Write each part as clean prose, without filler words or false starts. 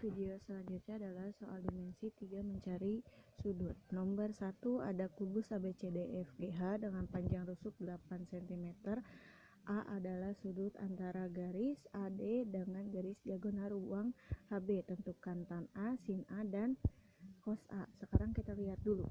video selanjutnya adalah soal dimensi 3 mencari sudut. Nomor 1 ada kubus ABCDEFGH dengan panjang rusuk 8 cm. A adalah sudut antara garis AD dengan garis diagonal ruang HB. Tentukan tan A, sin A, dan cos A. Sekarang kita lihat dulu.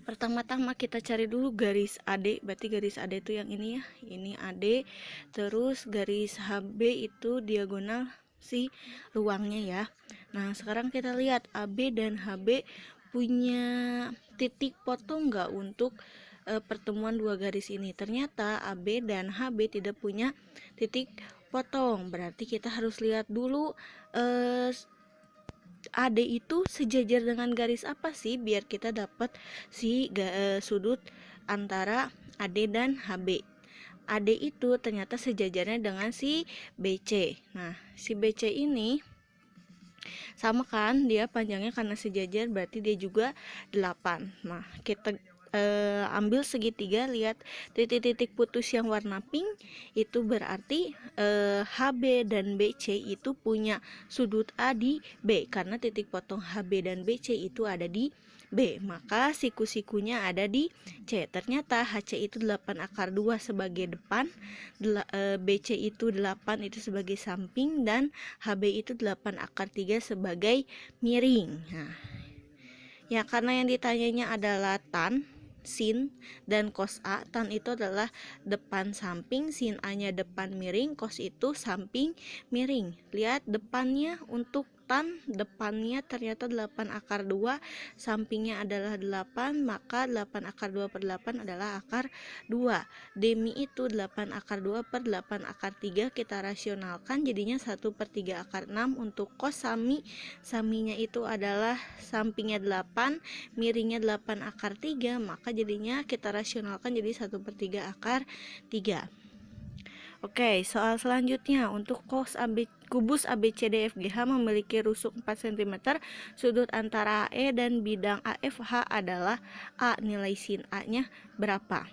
Pertama-tama kita cari dulu garis AD, berarti garis AD itu yang ini ya, ini AD. Terus garis HB itu diagonal si ruangnya ya. Nah sekarang kita lihat AB dan HB punya titik potong nggak untuk pertemuan dua garis ini. Ternyata AB dan HB tidak punya titik potong, berarti kita harus lihat dulu AD itu sejajar dengan garis apa sih biar kita dapat si sudut antara AD dan HB. AD itu ternyata sejajarnya dengan si BC. Nah, si BC ini sama kan, dia panjangnya karena sejajar berarti dia juga 8. Nah, kita ambil segitiga, lihat titik-titik putus yang warna pink itu berarti HB dan BC itu punya sudut A di B, karena titik potong HB dan BC itu ada di B, maka siku-sikunya ada di C. Ternyata HC itu 8/2 sebagai depan, BC itu 8 itu sebagai samping, dan HB itu 8/3 sebagai miring. Nah, ya karena yang ditanyanya adalah tan, sin, dan cos A. Tan itu adalah depan samping, sin A-nya depan miring, cos itu samping miring. Lihat depannya untuk tan, depannya ternyata 8/2, sampingnya adalah 8, maka 8/2/8 adalah akar 2. Demi itu 8/2 per 8/3 kita rasionalkan jadinya 1/3 akar 6. Untuk cos saminya itu adalah sampingnya 8, miringnya 8/3, maka jadinya kita rasionalkan jadi 1/3 akar 3. Oke, soal selanjutnya untuk kubus ABCDEFGH memiliki rusuk 4 cm, sudut antara AE dan bidang AFH adalah A. Nilai sin A-nya berapa?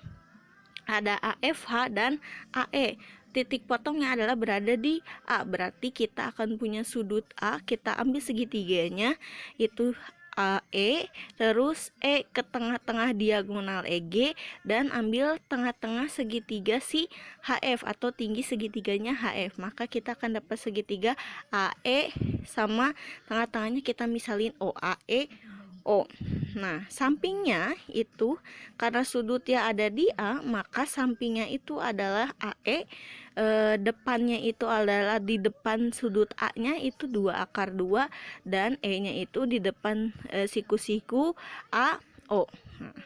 Ada AFH dan AE. Titik potongnya adalah berada di A, berarti kita akan punya sudut A, kita ambil segitiganya itu AE, terus E ke tengah-tengah diagonal EG, dan ambil tengah-tengah segitiga si HF atau tinggi segitiganya HF, maka kita akan dapat segitiga AE sama tengah-tengahnya kita misalin OAE O. Nah, sampingnya itu karena sudutnya ada di A, maka sampingnya itu adalah AE. Depannya itu adalah di depan sudut A-nya itu 2/2, dan E-nya itu di depan siku-siku AO. Nah,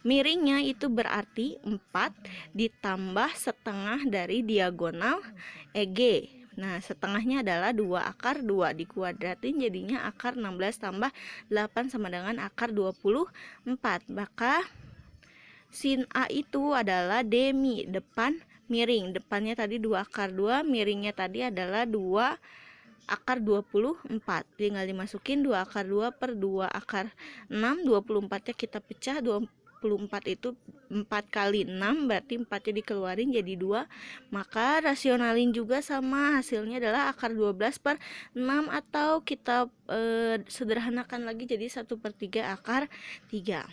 miringnya itu berarti 4 ditambah setengah dari diagonal EG. Nah, setengahnya adalah 2/2, dikuadratin jadinya akar 16 tambah 8 sama dengan akar 24. Maka sin A itu /, demi depan miring. Depannya tadi 2/2, miringnya tadi adalah 2/24. Tinggal dimasukin 2/2 per 2/6, 24-nya kita pecah, 24 itu 4 kali 6, berarti 4-nya dikeluarin jadi 2. Maka rasionalin juga sama, hasilnya adalah akar 12 per 6, atau kita sederhanakan lagi jadi 1/3 akar 3.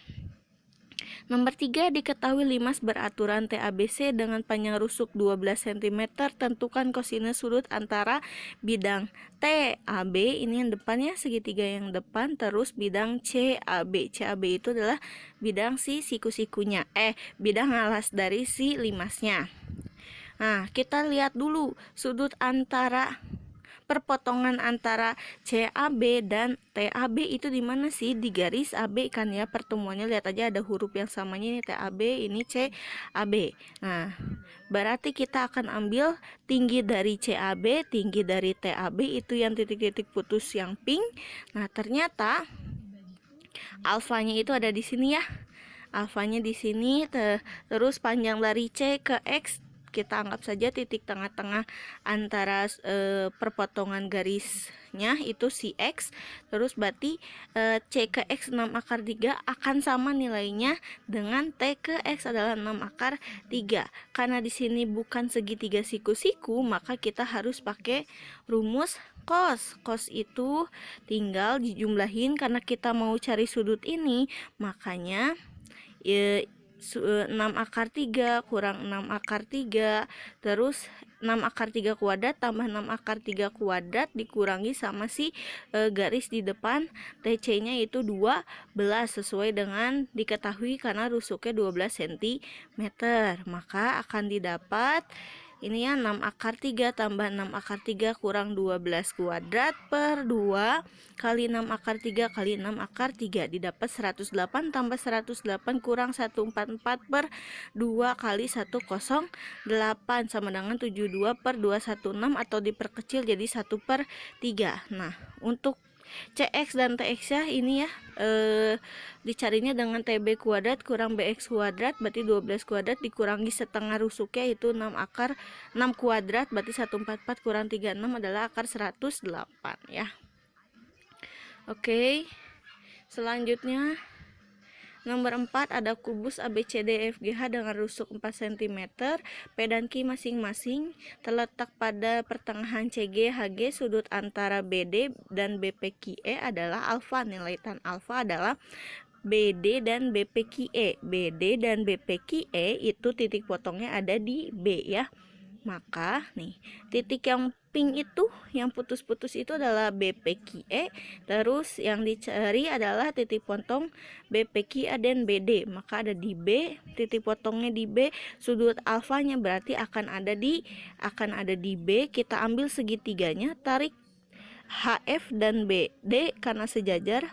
Nomor 3, diketahui limas beraturan TABC dengan panjang rusuk 12 cm. Tentukan kosinus sudut antara bidang TAB, ini yang depannya segitiga yang depan, terus bidang CAB. CAB itu adalah bidang si siku-sikunya, bidang alas dari si limasnya. Nah, kita lihat dulu sudut antara perpotongan antara CAB dan TAB itu di mana sih? Di garis AB kan ya pertemuannya. Lihat aja ada huruf yang samanya, ini TAB, ini CAB. Nah, berarti kita akan ambil tinggi dari CAB, tinggi dari TAB itu yang titik-titik putus yang pink. Nah, ternyata alfanya itu ada di sini ya. Alfanya di sini, terus panjang dari C ke X kita anggap saja titik tengah-tengah antara perpotongan garisnya itu si X. Terus berarti C ke X 6 akar 3 akan sama nilainya dengan T ke X adalah 6 akar 3. Karena di sini bukan segitiga siku-siku, maka kita harus pakai rumus cos. Cos itu tinggal dijumlahin karena kita mau cari sudut ini, makanya 6 akar 3 kurang 6 akar 3, terus 6 akar 3 kuadrat tambah 6 akar 3 kuadrat dikurangi sama si garis di depan TC nya itu 12 sesuai dengan diketahui karena rusuknya 12 cm, maka akan didapat ini ya 6 akar 3 tambah 6 akar 3 kurang 12 kuadrat per 2 kali 6 akar 3 kali 6 akar 3 didapat 108 tambah 108 kurang 144 per 2 kali 108 sama dengan 72 per 216 atau diperkecil jadi 1 per 3. Nah, untuk CX dan TX ya ini ya dicarinya dengan TB kuadrat kurang BX kuadrat berarti 12 kuadrat dikurangi setengah rusuknya itu 6 akar 6 kuadrat berarti 144 kurang 36 adalah akar 108 ya. Oke, selanjutnya nomor 4 ada kubus ABCDFGH dengan rusuk 4 cm. P dan Q masing-masing terletak pada pertengahan CG HG. Sudut antara BD dan BPQE adalah alfa. Nilai tan alfa adalah BD dan BPQE. BD dan BPQE itu titik potongnya ada di B ya. Maka nih titik yang pink itu yang putus-putus itu adalah BPQE, terus yang dicari adalah titik potong BPQA dan BD, maka ada di B, titik potongnya di B, sudut alfanya berarti akan ada di B. Kita ambil segitiganya, tarik HF dan BD karena sejajar.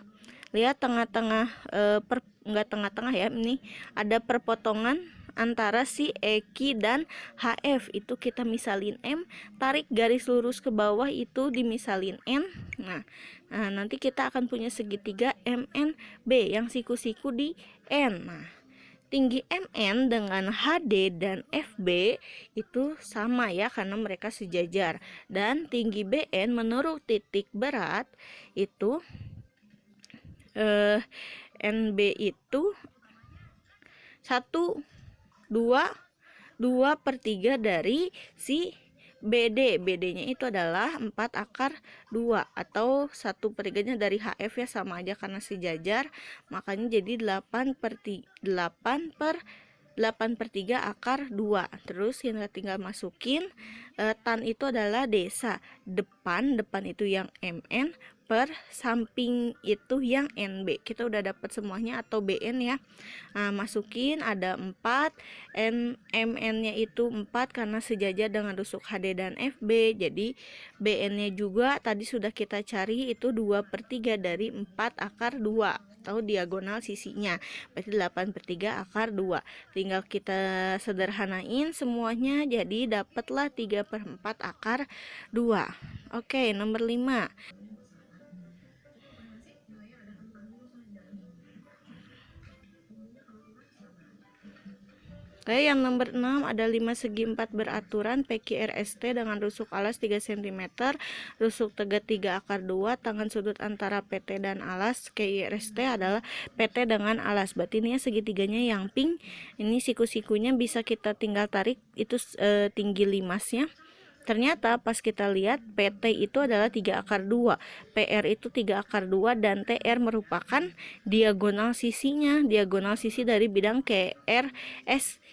Lihat tengah-tengah enggak tengah-tengah ya, ini ada perpotongan antara si EQ dan HF, itu kita misalin M, tarik garis lurus ke bawah itu dimisalin N. Nah, nanti kita akan punya segitiga MNB yang siku-siku di N. Nah, tinggi MN dengan HD dan FB itu sama ya karena mereka sejajar, dan tinggi BN menurut titik berat itu NB itu 2/3 dari si BD. BD-nya itu adalah 4 akar 2 atau 1/3-nya dari HF ya, sama aja karena sejajar, makanya jadi 8/3 akar 2. Terus kita tinggal masukin tan itu adalah desa. Depan itu yang MN per samping itu yang NB. Kita udah dapat semuanya atau BN ya. Nah, masukin ada 4, MN-nya itu 4 karena sejajar dengan rusuk HD dan FB. Jadi BN-nya juga tadi sudah kita cari itu 2/3 dari 4 akar 2 atau diagonal sisinya. Berarti 8/3 akar 2. Tinggal kita sederhanain semuanya jadi dapatlah 3/4 akar 2. Oke, nomor 5. Oke, yang nomor 6 ada 5 segi 4 beraturan PQRST dengan rusuk alas 3 cm, rusuk tegak 3 akar 2, tangan sudut antara PT dan alas. KIRST adalah PT dengan alas. Berarti ini segitiganya yang pink. Ini siku-sikunya bisa kita tinggal tarik itu tinggi limasnya. Ternyata pas kita lihat PT itu adalah 3 akar 2, PR itu 3 akar 2, dan TR merupakan diagonal sisinya, diagonal sisi dari bidang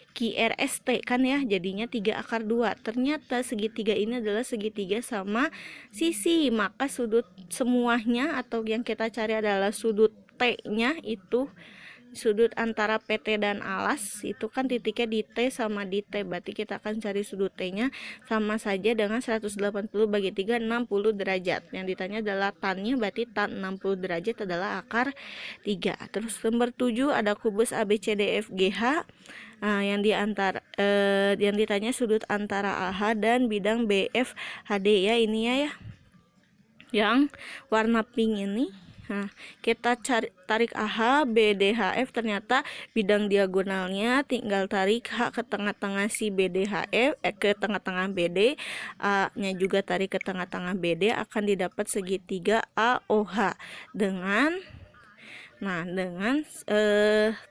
QRST kan ya, jadinya 3 akar 2. Ternyata segitiga ini adalah segitiga sama sisi, maka sudut semuanya atau yang kita cari adalah sudut T-nya itu sudut antara PT dan alas itu kan titiknya di T sama di T, berarti kita akan cari sudut T-nya sama saja dengan 180 bagi 3 60 derajat. Yang ditanya adalah tannya, berarti tan 60 derajat adalah akar 3. Terus nomor 7 ada kubus ABCDFGH. Yang ditanya sudut antara AH dan bidang BFHD ya, ini ya yang warna pink ini Nah, kita tarik AH, BDHF, ternyata bidang diagonalnya tinggal tarik H ke tengah-tengah si BDHF, ke tengah-tengah BD, A-nya juga tarik ke tengah-tengah BD, akan didapat segitiga AOH dengan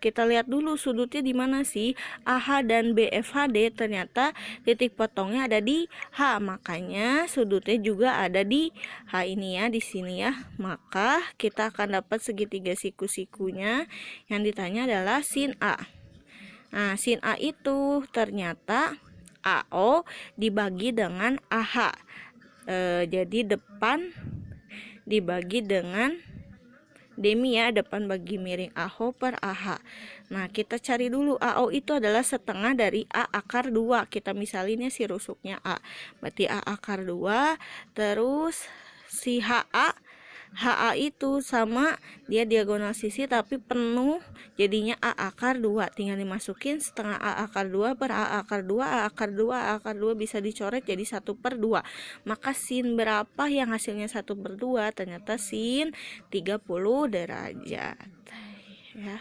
kita lihat dulu sudutnya di mana sih. AH dan BFHD ternyata titik potongnya ada di H, makanya sudutnya juga ada di H ini ya, di sini ya. Maka kita akan dapat segitiga siku-sikunya. Yang ditanya adalah sin A. Nah, sin A itu ternyata AO dibagi dengan AH. Jadi depan dibagi dengan demi ya, depan bagi miring AO per AH. Nah, kita cari dulu AO itu adalah setengah dari A akar 2. Kita misalinnya si rusuknya A. Berarti A akar 2, terus si HA itu sama, dia diagonal sisi tapi penuh, jadinya A akar 2. Tinggal dimasukin setengah A akar 2 per A akar 2, A akar 2, A akar 2 bisa dicoret jadi 1/2. Maka sin berapa yang hasilnya 1/2? Ternyata sin 30 derajat. Ya.